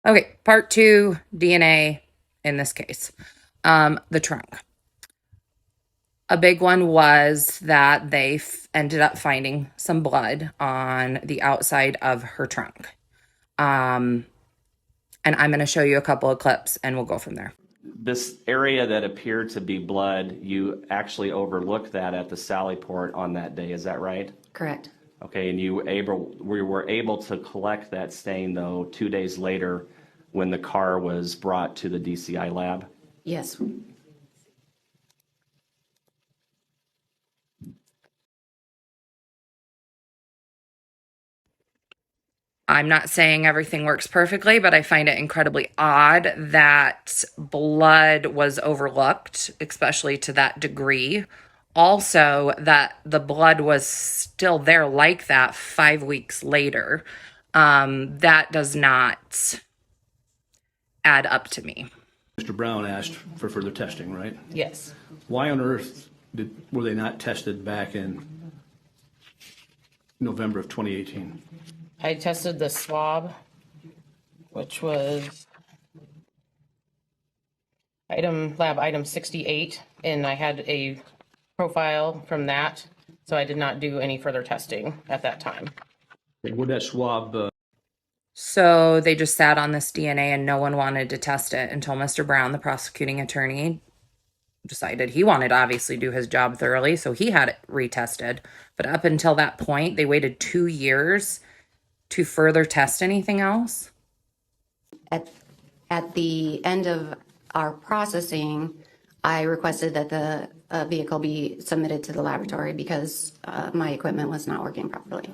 Okay, part two, DNA in this case. The trunk. A big one was that they ended up finding some blood on the outside of her trunk. And I'm going to show you a couple of clips and we'll go from there. This area that appeared to be blood, you actually overlooked that at the Sally Port on that day, is that right? Correct. Okay, and we were able to collect that stain, though, 2 days later when the car was brought to the DCI lab? Yes. I'm not saying everything works perfectly, but I find it incredibly odd that blood was overlooked, especially to that degree. Also, that the blood was still there like that 5 weeks later. That does not add up to me. Mr. Brown asked for further testing, right? Yes. Why on earth were they not tested back in November of 2018? I tested the swab, which was lab item 68, and I had a profile from that, so I did not do any further testing at that time. Would that swab So they just sat on this DNA and no one wanted to test it until Mr. Brown, the prosecuting attorney, decided he wanted to obviously do his job thoroughly, so he had it retested. But up until that point, they waited 2 years to further test anything else? At the end of our processing, I requested that the vehicle be submitted to the laboratory because my equipment was not working properly.